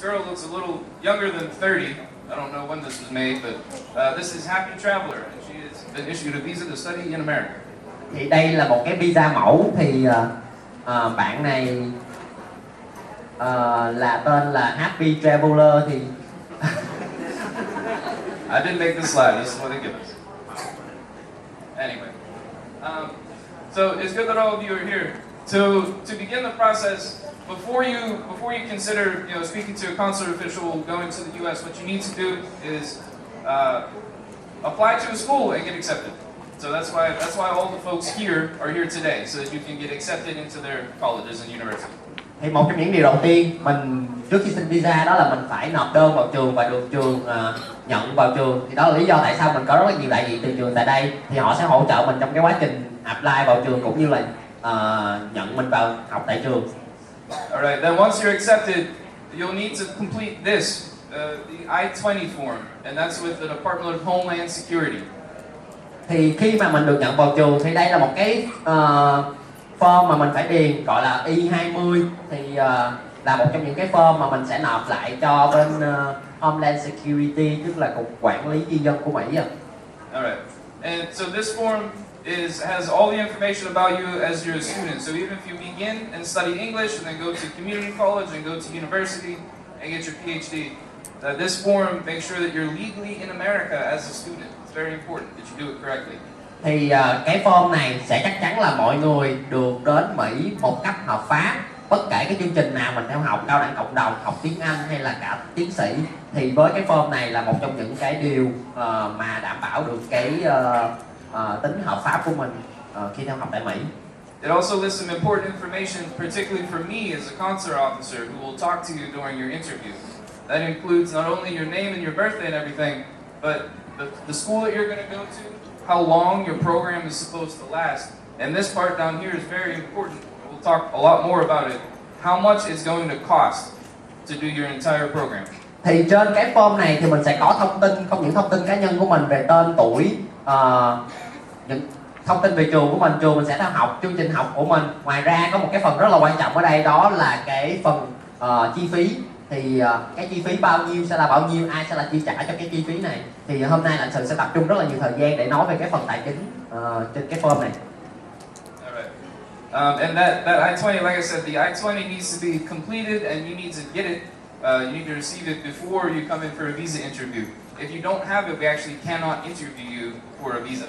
girl looks a little younger than 30. I don't know when this was made, but this is Happy Traveler, and she has been issued a visa to study in America. Thì đây là một cái visa mẫu, thì bạn này là tên là Happy Traveler thì I didn't make this slide. This is what they give us. Anyway, so it's good that all of you are here. To begin the process, before you consider speaking to a consulate official, going to the U.S., what you need to do is apply to a school and get accepted. So that's why all the folks here are here today, so that you can get accepted into their colleges and universities. Thì một trong những điều đầu tiên mình trước khi xin visa đó là mình phải nộp đơn vào trường và được trường nhận vào trường. Thì đó là lý do tại sao mình có rất là nhiều đại diện từ trường tại đây, thì họ sẽ hỗ trợ mình trong cái quá trình apply vào trường cũng như là nhận mình vào học tại trường. Alright, then once you're accepted, you'll need to complete this, the I-20 form, and that's with the Department of Homeland Security. Thì khi mà mình được nhận vào trường thì đây là một cái form mà mình phải điền gọi là I-20, thì là một trong những cái form mà mình sẽ nộp lại cho bên Homeland Security, tức là cục quản lý di dân của Mỹ. Alright, and so this form has all the information about you as you're a student. So even if you begin and study English and then go to community college and go to university and get your PhD, this form makes sure that you're legally in America as a student. It's very important that you do it correctly. Thì cái form này sẽ chắc chắn là mọi người được đến Mỹ một cách hợp pháp. Bất kể cái chương trình nào mình theo học, cao đẳng cộng đồng, học tiếng Anh hay là cả tiến sĩ, thì với cái form này là một trong những cái điều mà đảm bảo được cái tính hợp pháp của mình khi theo học tại Mỹ. It also lists some important information, particularly for me as a consular officer, who will talk to you during your interview. That includes not only your name and your birthday and everything, but the school that you're going to go to, how long your program is supposed to last. And this part down here is very important. We'll talk a lot more about it. How much it's going to cost to do your entire program. Thì trên cái form này thì mình sẽ có thông tin, không những thông tin cá nhân của mình về tên tuổi, những thông tin về trường của mình sẽ theo học, chương trình học của mình. Ngoài ra có một cái phần rất là quan trọng ở đây, đó là cái phần chi phí. Thì cái chi phí bao nhiêu sẽ là bao nhiêu, ai sẽ là chi trả cho cái chi phí này. Thì hôm nay lãnh sự sẽ tập trung rất là nhiều thời gian để nói về cái phần tài chính trên cái form này. And that I-20, like I said, the I-20 needs to be completed, and you need to get it. You need to receive it before you come in for a visa interview. If you don't have it, we actually cannot interview you for a visa.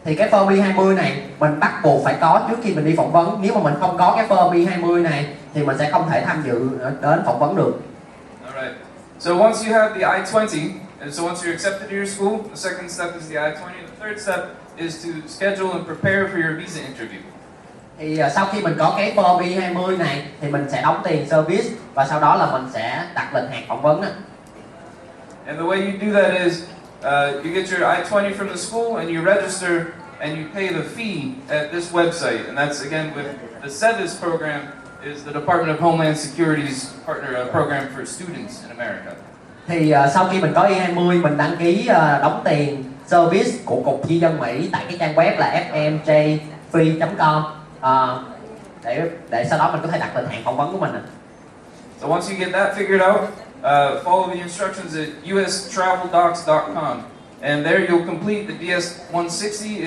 Thì cái form I-20 này mình bắt buộc phải có trước khi mình đi phỏng vấn. Nếu mà mình không có cái form I-20 này thì mình sẽ không thể tham dự đến phỏng vấn được. Alright. So once you have the I-20, and so once you're accepted to your school, the second step is the I-20. The third step is to schedule and prepare for your visa interview. Thì sau khi mình có cái form I-20 này thì mình sẽ đóng tiền service và sau đó là mình sẽ đặt lịch hẹn phỏng vấn. And the way you do that is you get your I-20 from the school and you register and you pay the fee at this website. And that's again with the SEVIS program, is the Department of Homeland Security's partner program for students in America. Thì sau khi mình có I-20 mình đăng ký đóng tiền service của cục di dân Mỹ tại cái trang web là fmjfree.com để sau đó mình có thể đặt lịch hẹn phỏng vấn của mình. So once you get that figured out, follow the instructions at ustraveldocs.com, and there you'll complete the DS-160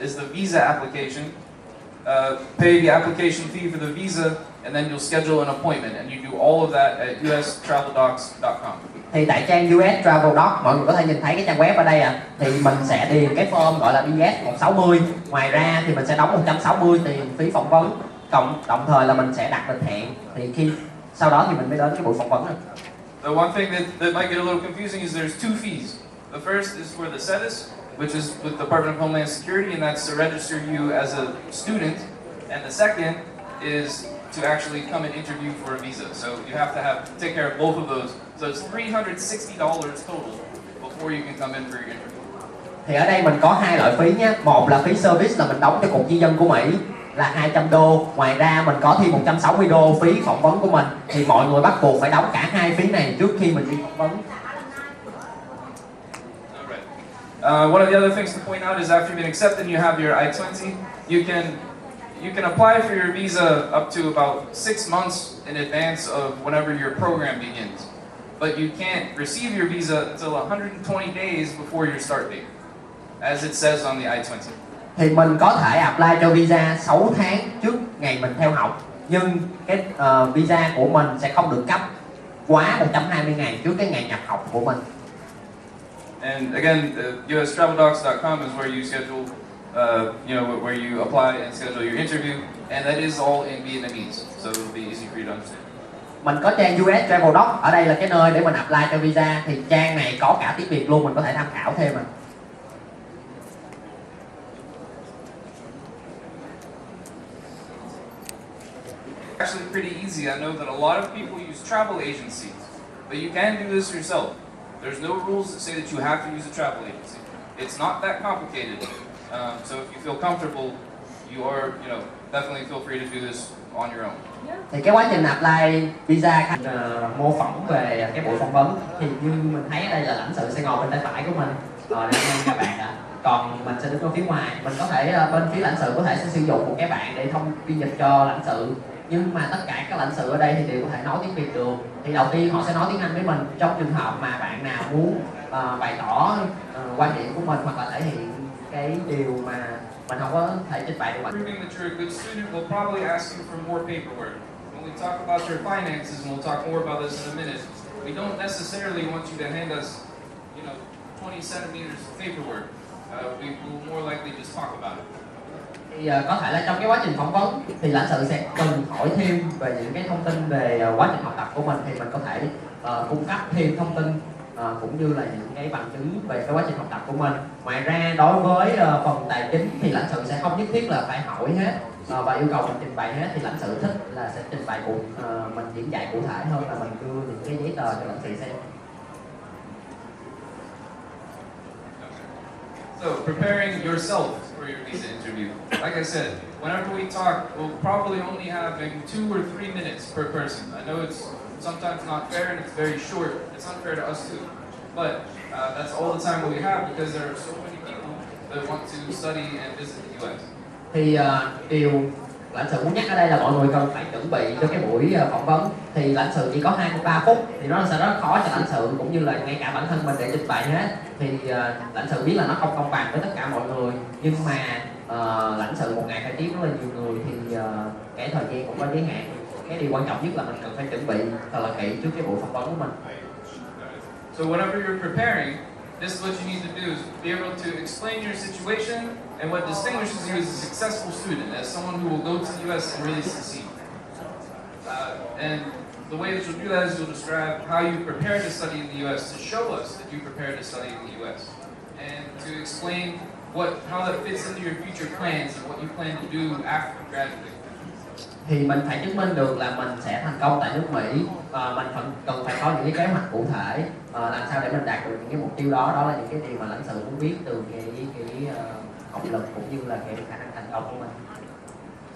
is the visa application. Pay the application fee for the visa, and then you'll schedule an appointment, and you do all of that at ustraveldocs.com. Thì tại trang US Travel Docs, mọi người có thể nhìn thấy cái trang web ở đây thì mình sẽ điền cái form gọi là DS-160. Ngoài ra thì mình sẽ đóng 160 tiền phí phỏng vấn, đồng thời là mình sẽ đặt lịch hẹn. Thì sau đó thì mình mới đến cái buổi phỏng vấn này. The one thing that might get a little confusing is there's two fees. The first is for the SEVIS, which is with the Department of Homeland Security, and that's to register you as a student. And the second is to actually come and interview for a visa. So you have to take care of both of those. So it's $360 total before you can come in for your interview. Thì ở đây mình có hai loại phí nhé. Một là phí service là mình đóng cho cục di dân của Mỹ là $200. Ngoài ra mình có thêm $160 phí phỏng vấn của mình. Thì mọi người bắt buộc phải đóng cả hai phí này trước khi mình đi phỏng vấn. One of the other things to point out is after you've been accepted and you have your I-20, you can apply for your visa up to about 6 months in advance of whenever your program begins. but you can't receive your visa until 120 days before your start date, as it says on the I-20. Thì mình có thể apply cho visa 6 tháng trước ngày mình theo học, nhưng cái visa của mình sẽ không được cấp quá 120 ngày trước cái ngày nhập học của mình. And again, ustraveldocs.com is where you schedule, where you apply and schedule your interview, and that is all in Vietnamese, so it'll be easy for you to understand. Mình có trang US Travel Doc, ở đây là cái nơi để mình apply cho visa, thì trang này có cả tiếng Việt luôn, mình có thể tham khảo thêm mà. Actually pretty easy. I know that a lot of people use travel agencies, but you can do this yourself. There's no rules that say that you have to use a travel agency. It's not that complicated. So if you feel comfortable, you are, definitely feel free to do this on your own. Thì cái quá trình apply visa mô phỏng về cái buổi phỏng vấn, thì như mình thấy ở đây là lãnh sự sẽ ngồi bên tay phải của mình, đang nghe các bạn đã. Còn mình sẽ đứng ở phía ngoài, mình có thể bên phía lãnh sự có thể sẽ sử dụng một cái bạn để phiên dịch cho lãnh sự. Nhưng mà tất cả các lãnh sự ở đây thì đều có thể nói tiếng Việt được. Thì đầu tiên họ sẽ nói tiếng Anh với mình trong trường hợp mà bạn nào muốn bày tỏ quan điểm của mình, hoặc là thể hiện cái điều mà mình không có thể trình bày được. Proving that you're a good student will probably ask you for more paperwork. When we talk about your finances, and we'll talk more about this in a minute, we don't necessarily want you to hand us, 20 centimeters of paperwork. We will more likely just talk about it. Thì có thể là trong cái quá trình phỏng vấn thì lãnh sự sẽ cần hỏi thêm về những cái thông tin về quá trình học tập của mình, thì mình có thể cung cấp thêm thông tin cũng như là những cái bằng chứng về cái quá trình học tập của mình. Ngoài ra đối với phần tài chính thì lãnh sự sẽ không nhất thiết là phải hỏi hết và yêu cầu mình trình bày hết, thì lãnh sự thích là sẽ trình bày mình diễn giải cụ thể hơn là mình đưa những cái giấy tờ cho lãnh sự xem. So, preparing yourself for your visa interview. Like I said, whenever we talk, we'll probably only have maybe 2 or 3 minutes per person. I know it's sometimes not fair and it's very short. It's unfair to us too. But that's all the time that we have because there are so many people that want to study and visit the US. Thì điều lãnh sự muốn nhắc ở đây là mọi người cần phải chuẩn bị cho cái buổi phỏng vấn. Thì lãnh sự chỉ có 23 phút, thì nó sẽ rất khó cho lãnh sự cũng như là ngay cả bản thân mình để trình bày hết. Thì lãnh sự biết là nó không công bằng với tất cả mọi người, nhưng mà lãnh sự một ngày phải tiếp rất là nhiều người, thì cái thời gian cũng có giới hạn. Cái điều quan trọng nhất là mình cần phải chuẩn bị thật là kỹ trước cái buổi phỏng vấn của mình. So whenever you're preparing, this is what you need to do is be able to explain your situation and what distinguishes you as a successful student, as someone who will go to the US and really succeed. And the way that you'll do that is you'll describe how you prepare to study in the US to show us that you prepare to study in the US, and to explain how that fits into your future plans and what you plan to do after graduating. Thì mình phải chứng minh được là mình sẽ thành công tại nước Mỹ, mình cần phải có những cái kế hoạch cụ thể làm sao để mình đạt được những cái mục tiêu đó. Đó là những cái điều mà lãnh sự muốn biết từ cái học lực cũng như là cái khả năng thành công của mình.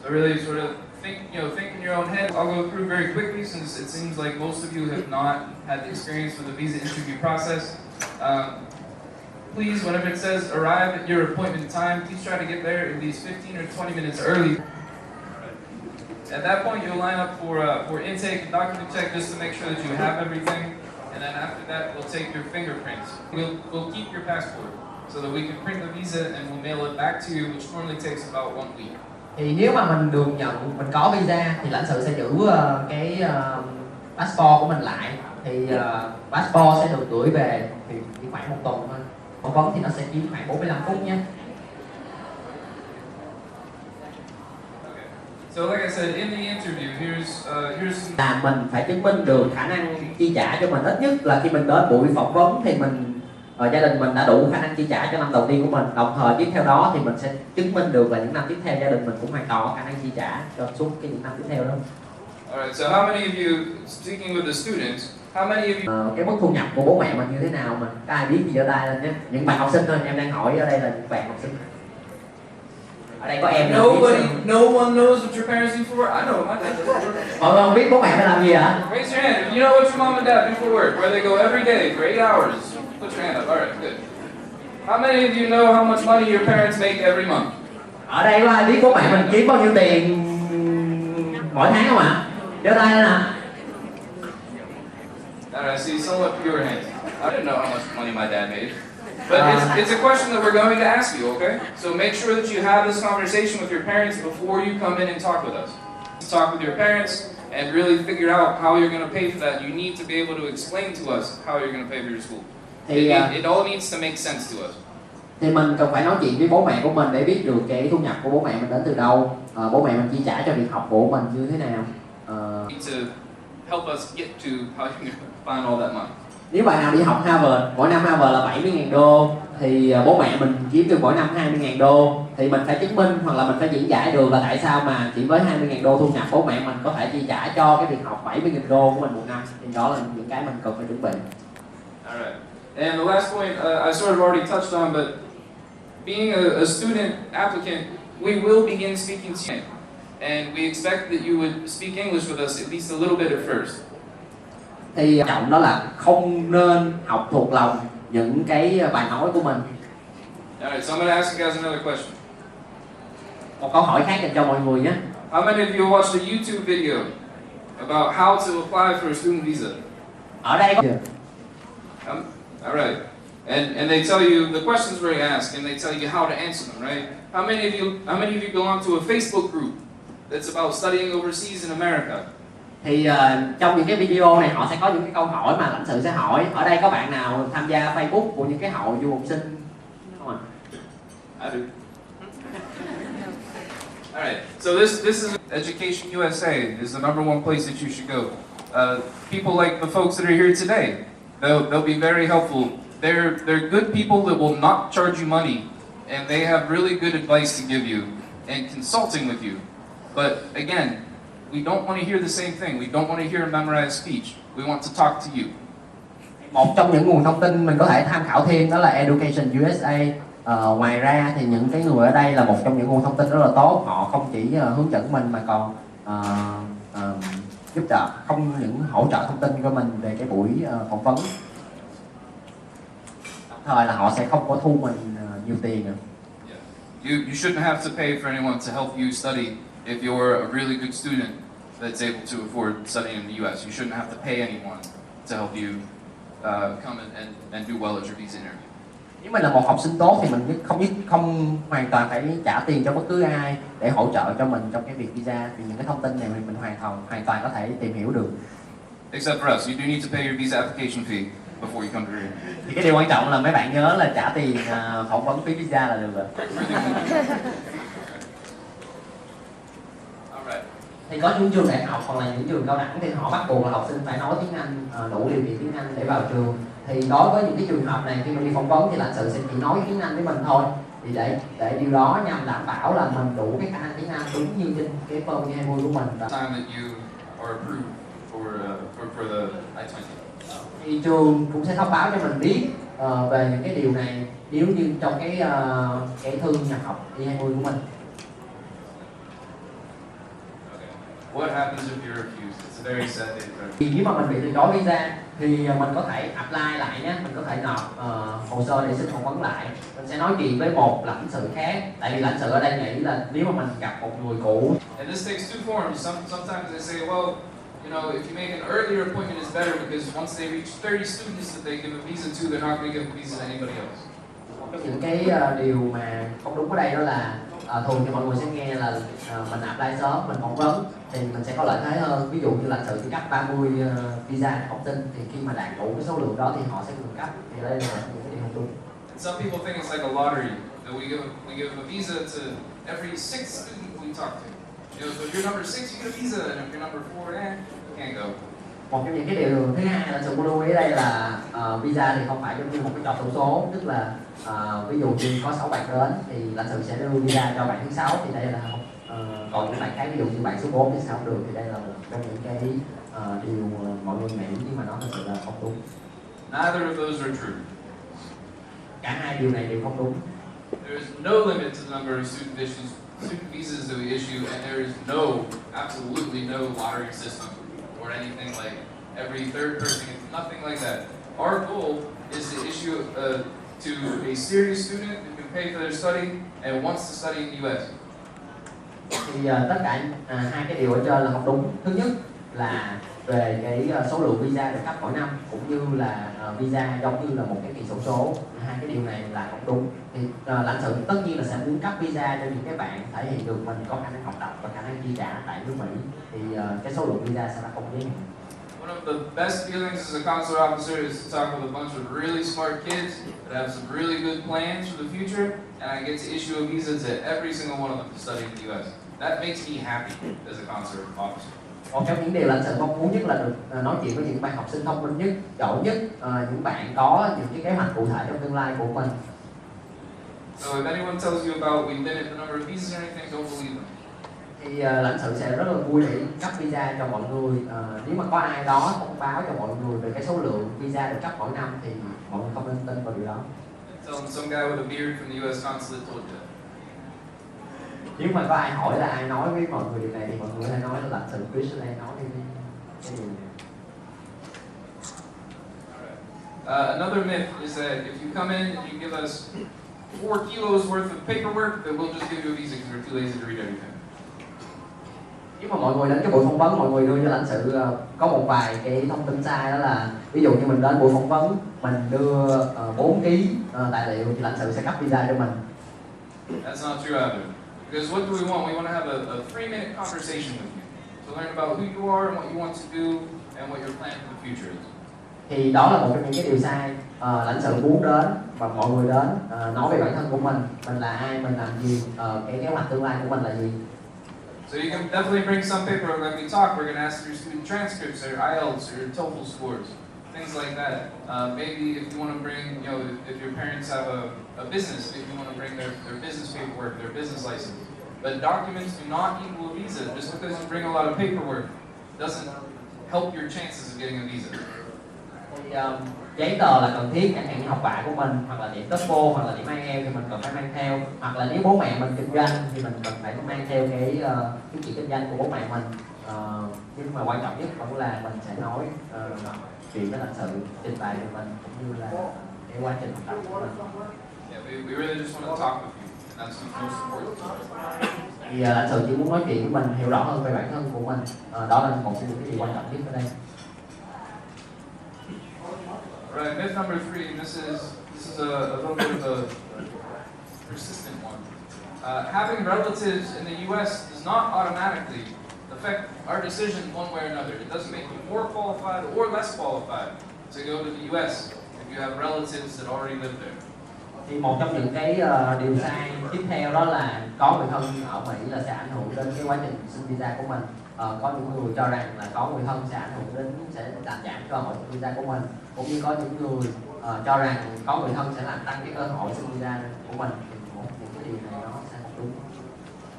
So really sort of think in your own head. I'll go through very quickly since it seems like most of you have not had the experience with the visa interview process. Please, whenever it says arrive at your appointment time, please try to get there at least 15 or 20 minutes early. At that point, you'll line up for intake and document check just to make sure that you have everything. And then after that, we'll take your fingerprints. We'll keep your passport so that we can print the visa and we'll mail it back to you, which normally takes about 1 week. Thì nếu mà mình được nhận, mình có visa thì lãnh sự sẽ giữ cái passport của mình lại. Thì passport sẽ được gửi về thì chỉ khoảng 1 tuần thôi. Phỏng vấn thì nó sẽ chiếm khoảng 45 phút nhé. So like I said, in the interview, here's là mình phải chứng minh được khả năng chi trả cho mình, ít nhất là khi mình đến buổi phỏng vấn thì mình gia đình mình đã đủ khả năng chi trả cho năm đầu tiên của mình. Đồng thời tiếp theo đó thì mình sẽ chứng minh được là những năm tiếp theo gia đình mình cũng hoàn toàn có khả năng chi trả cho suốt những năm tiếp theo đó. Alright, so how many of you, speaking with the students, how many of you cái mức thu nhập của bố mẹ mình như thế nào mà có ai biết gì giơ tay lên nhé. Những bạn học sinh thôi, em đang hỏi ở đây là những bạn học sinh. Ở đây có em. No one knows what your parents do for work. I know my dad does for work. Mọi người không biết bố mẹ phải làm gì hả? Raise your hand if you know what your mom and dad do for work, where they go every day for 8 hours. Put your hand up. Alright, good. How many of you know how much money your parents make every month? Ở đây có ai biết bố mẹ mình kiếm bao nhiêu tiền mỗi tháng không ạ? Giơ tay lên nào. Alright, I see someone up your hand. I didn't know how much money my dad made. But it's a question that we're going to ask you, okay? So make sure that you have this conversation with your parents before you come in and talk with us. Talk with your parents and really figure out how you're going to pay for that. You need to be able to explain to us how you're going to pay for your school. It all needs to make sense to us. Thì mình cần phải nói chuyện với bố mẹ của mình để biết được cái thu nhập của bố mẹ mình đến từ đâu, bố mẹ mình chi trả cho việc học của mình như thế nào. Need to help us get to how you're going to find all that money. Nếu bạn nào đi học Harvard, mỗi năm Harvard là 70.000 đô, thì bố mẹ mình kiếm được mỗi năm 20.000 đô, thì mình phải chứng minh hoặc là mình phải diễn giải được là tại sao mà chỉ với 20.000 đô thu nhập bố mẹ mình có thể chi trả cho cái việc học 70.000 đô của mình một năm. Thì đó là những cái mình cần phải chuẩn bị. Alright. And the last point I sort of already touched on, but being a student applicant, we will begin speaking to you. And we expect that you would speak English with us at least a little bit at first. Thì trọng đó là không nên học thuộc lòng những cái bài nói của mình. Alright, so I'm going to ask you guys another question. Một câu hỏi khác dành cho mọi người nhé. How many of you watched a YouTube video about how to apply for a student visa? Ở đây có Alright. And they tell you the questions were asked and they tell you how to answer them, right? How many of you belong to a Facebook group that's about studying overseas in America? Thì trong những cái video này họ sẽ có những cái câu hỏi mà lãnh sự sẽ hỏi. Ở đây có bạn nào tham gia Facebook của những cái hội du học sinh không ạ? I do. Alright, so this is Education USA is the number one place that you should go. People like the folks that are here today, they'll be very helpful. They're good people that will not charge you money, and they have really good advice to give you and consulting with you. But again, we don't want to hear the same thing. We don't want to hear a memorized speech. We want to talk to you. Một trong những nguồn thông tin mình có thể tham khảo thêm đó là Education USA. Ngoài ra thì những cái người ở đây là một trong những nguồn thông tin rất là tốt. Họ không chỉ hướng dẫn mình mà còn giúp đỡ, không những hỗ trợ thông tin cho mình về cái buổi phỏng vấn. Đồng thời là họ sẽ không có thu mình nhiều tiền nữa. You shouldn't have to pay for anyone to help you study if you're a really good student that's able to afford studying in the US. You shouldn't have to pay anyone to help you come and do well at your visa interview. Nếu mình là một học sinh tốt thì mình không hoàn toàn phải trả tiền cho bất cứ ai để hỗ trợ cho mình trong cái việc visa. Thì những cái thông tin này mình hoàn toàn có thể tìm hiểu được. Except for us, you do need to pay your visa application fee before you come to here. Thì cái điều quan trọng là mấy bạn nhớ là trả tiền phỏng vấn phí visa là được rồi. Thì có những trường đại học hoặc là những trường cao đẳng thì họ bắt buộc là học sinh phải nói tiếng Anh, đủ điều kiện tiếng Anh để vào trường. Thì đối với những cái trường hợp này khi mình đi phỏng vấn thì lãnh sự sẽ chỉ nói tiếng Anh với mình thôi. Thì để điều đó nhằm đảm bảo là mình đủ cái khả năng tiếng Anh đúng như trên cái form 20 của mình. Time that you are approved for the I-20. Thì trường cũng sẽ thông báo cho mình biết về những cái điều này nếu như trong cái thư nhập học I-20 của mình. What happens if you're refused? It's a very sad day for Thì nếu mà mình bị từ chối visa thì mình có thể apply lại nhé, mình có thể nộp hồ sơ để xin phỏng vấn lại. Mình sẽ nói chuyện với một lãnh sự khác, tại vì lãnh sự ở đây nghĩ là nếu mà mình gặp một người cũ. And this takes two forms. Sometimes they say, well, you know, if you make an earlier appointment, it's better because once they reach 30 students that they give a visa to, they're not going to give a visa to anybody else. Những cái điều mà không đúng ở đây đó là thường thì mọi người sẽ nghe là mình apply sớm, mình phỏng vấn thì mình sẽ có lợi thế hơn. Ví dụ như là sự cấp 30 visa học sinh thì khi mà đạt đủ cái số lượng đó thì họ sẽ cung cấp. Thì đây là những cái điều không đúng. Some people think it's like a lottery that we give a visa to every 6 student we talk to. You know, so if you're number 6, you get a visa, and if you're number 4, you can't go. Một trong những cái điều thứ hai là sự lưu ý ở đây là visa thì không phải giống như một cái trò xổ số, tức là ví dụ như có 6 bạn đến thì lãnh sự sẽ đưa visa cho bạn thứ 6 thì đây là còn những bạn khác ví dụ như bạn số 4 thì sao không được, thì đây là một trong những cái điều mọi người nghĩ nhưng mà nó thực sự là không đúng. Neither of those are true. Cả hai điều này đều không đúng. There is no limit to the number of student visas that we issue, and there is absolutely no lottery system or anything like every third person. It's nothing like that. Our goal is to issue to a serious student who can pay for their study and wants to study in the US. Thì tất cả hai cái điều ở trên là không đúng. Thứ nhất là về cái số lượng visa được cấp mỗi năm, cũng như là visa giống như là một cái kỳ sổ số. Hai cái điều này là không đúng. Thì lãnh sự tất nhiên là sẽ muốn cấp visa cho những cái bạn thể hiện được mình có khả năng học tập và khả năng chi trả tại nước Mỹ, thì cái số lượng visa sẽ là không giới hạn. One of the best feelings as a consular officer is to talk with a bunch of really smart kids that have some really good plans for the future, and I get to issue a visa to every single one of them to study in the U.S. That makes me happy as a consular officer. Một trong những điều lãnh sự mong muốn nhất là được nói chuyện với những bạn học sinh thông minh nhất, giỏi nhất, những bạn có những cái kế hoạch cụ thể trong tương lai của mình. So if anyone tells you about we limit the number of visas or anything, don't believe them. Thì lãnh sự sẽ rất là vui để cấp visa cho mọi người. Nếu mà có ai đó thông báo cho mọi người về cái số lượng visa được cấp mỗi năm thì mọi người không nên tin vào điều đó. Tell them some guy with a beard from the U.S. Consulate told you that. Nếu mà có ai hỏi là ai nói với mọi người điều này thì mọi người hãy nói là lãnh sự Chris đang nói đi cái điều này. Another myth is that if you come in and you give us 4 kilos worth of paperwork, then we'll just give you a visa because we're too lazy to read everything. Nếu mà mọi người đến cái buổi phỏng vấn, mọi người đưa cho lãnh sự có một vài cái thông tin sai, đó là ví dụ như mình đến buổi phỏng vấn, mình đưa 4 kg tài liệu thì lãnh sự sẽ cấp visa cho mình. That's not true either. Because what do we want? We want to have a 3-minute conversation with you to learn about who you are and what you want to do and what your plan for the future is. Thì đó là một trong những cái điều sai. Lãnh sự muốn đến và mọi người đến nói về bản thân của mình là ai, mình làm gì, cái kế hoạch tương lai của mình là gì. So you can definitely bring some paperwork. Like we talked, we're going to ask your student transcripts, or IELTS, or TOEFL scores, things like that. Maybe if you want to bring, if your parents have a business, maybe you want to bring their business paperwork, their business license. But documents do not equal a visa. Just because you bring a lot of paperwork doesn't help your chances of getting a visa. Thì giấy tờ là cần thiết, chẳng hạn như học bạ của mình, hoặc là điểm TOEFL, hoặc là điểm IELTS thì mình cần phải mang theo, hoặc là nếu bố mẹ mình kinh doanh thì mình cần phải mang theo cái chứng chỉ kinh doanh của bố mẹ mình. Nhưng mà quan trọng nhất vẫn là mình sẽ nói chuyện với lãnh sự, trình bày của mình cũng như là cái quá trình học tập của mình. Yeah, we really just want to talk with you. That's the most important. Thì lãnh sự chỉ muốn nói chuyện với mình, hiểu rõ hơn về bản thân của mình. Đó là một trong những cái điều quan trọng nhất ở đây. Right, myth number 3, and this is a little bit of a persistent one. Having relatives in the U.S. does not automatically affect our decision one way or another. It doesn't make you more qualified or less qualified to go to the U.S. if you have relatives that already live there. Thì một trong những cái điều sai tiếp theo đó là có người thân ở Mỹ là sẽ ảnh hưởng đến cái quá trình xin visa của mình. Có những người cho rằng là có người thân sẽ ảnh hưởng đến, sẽ làm giảm cơ hội xin visa của mình, cũng như có những người cho rằng có người thân sẽ làm tăng cái cơ hội xin visa của mình. Thì những cái điều này nó sẽ không đúng.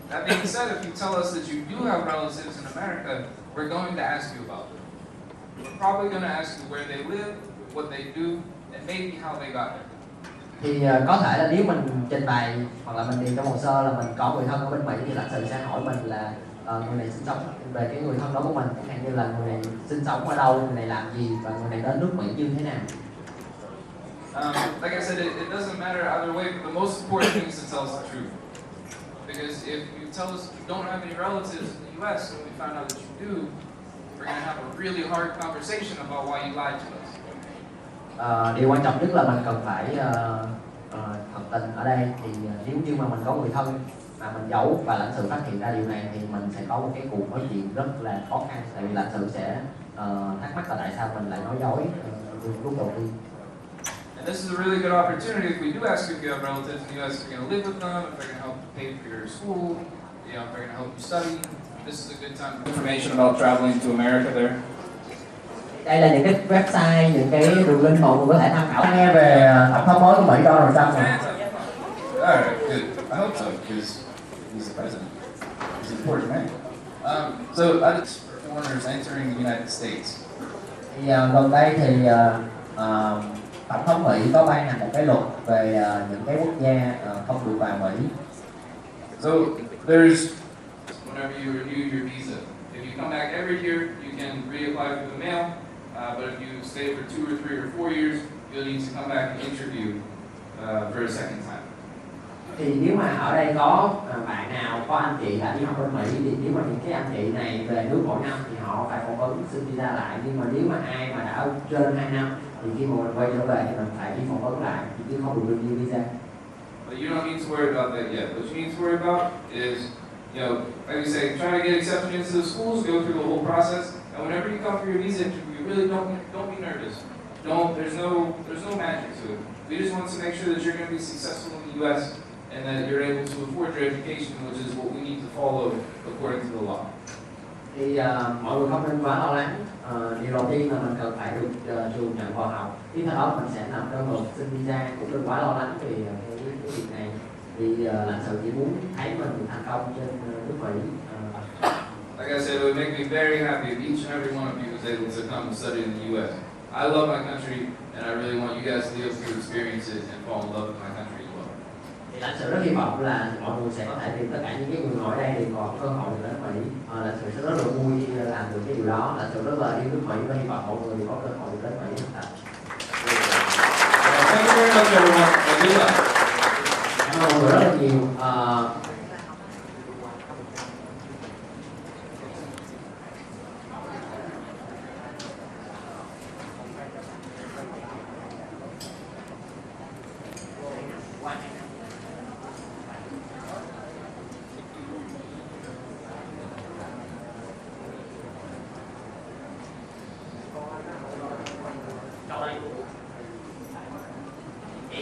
That being said, if you tell us that you do have relatives in America, we're going to ask you about them. We're probably going to ask you where they live, what they do, and maybe how they got there. Thì có thể là nếu mình trình bày hoặc là mình điền trong hồ sơ là mình có người thân ở bên Mỹ thì lãnh sự sẽ hỏi mình là người này sinh sống về cái người thân đó của mình, chẳng hạn như là người này sinh sống ở đâu, người này làm gì và người này đến nước Mỹ như thế nào. Like I said, it doesn't matter either way, but the most important thing is to tell us the truth. Because if you tell us you don't have any relatives in the U.S. and we find out that you do, we're going to have a really hard conversation about why you lied to us. Điều quan trọng nhất là mình cần phải thật tình ở đây. Thì nếu như mà mình có người thân mà mình giấu và lãnh sự phát hiện ra điều này thì mình sẽ có một cái cuộc nói chuyện rất là khó khăn, tại vì lãnh sự sẽ thắc mắc là tại sao mình lại nói dối lúc đầu tiên. And this is a really good opportunity if we do ask you if you have relatives in the U.S. if you're going to live with them, if they're going to help pay for your school, if they're going to help you study. This is a good time for information about traveling to America there. Đây là những cái website, những cái đường link mọi người có thể tham khảo. Nghe về tổng thống mới của Mỹ Donald Trump này. Alright, good. I hope so, because he's the president. He's an important man. So, foreigners entering the United States. Thì gần đây thì tổng thống Mỹ có ban hành một cái luật về những cái quốc gia không được vào Mỹ. So, there's whenever you renew your visa. If you come back every year, you can reapply through the mail. But if you stay for 2 or 3 or 4 years, you'll need to come back and interview for a second time. Thì nếu mà ở đây có bạn nào, có anh chị đã đi học bên Mỹ thì nếu mà những cái anh chị này về nước mỗi năm thì họ phải phỏng vấn xin visa lại, nhưng mà nếu mà ai mà đã trên 2 năm thì khi mà mình quay trở về thì mình phải đi phỏng vấn lại chứ không được renew visa. But you don't need to worry about that yet. What you need to worry about is, like you say, trying to get accepted into the schools, go through the whole process, and whenever you come for your visa interview, really don't be nervous. There's no magic to it. We just want to make sure that you're going to be successful in the U.S. and that you're able to afford your education, which is what we need to follow according to the law. Thì mọi người không nên quá lo lắng. Điều đầu tiên là mình cần phải được trường nhận vào học. Tiếp theo đó mình sẽ làm đơn nộp xin visa, cũng đừng quá lo lắng vì cái việc này. Vì lãnh sự chỉ muốn thấy mình thành công trên nước Mỹ. Like I said, it would make me very happy if each and every one of you was able to come and study in the U.S. I love my country, and I really want you guys to be able to experience it and fall in love with my country as well. Thì lãnh sự rất hy vọng là mọi người sẽ có thể tìm tất cả những cái người ngồi ở đây thì có cơ hội đến Mỹ. Lãnh sự sẽ rất là vui khi làm được cái điều đó. Lãnh sự rất là yêu nước Mỹ và hy vọng mọi người có cơ hội đến Mỹ thực tập. Thank you very much, everyone, and good luck. Cảm ơn mọi người rất là nhiều.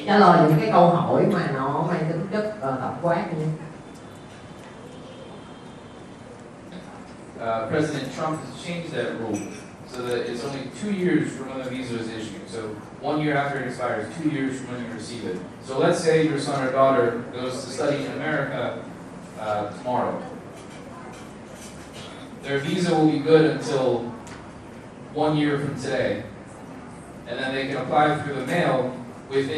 Trả lời những cái câu hỏi mà nó mang tính chất tổng quát nha. President Trump has changed that rule so that it's only 2 years from when the visa is issued. So 1 year after it expires, 2 years from when you receive it. So let's say your son or daughter goes to study in America tomorrow. Their visa will be good until 1 year from today, and then they can apply through the mail within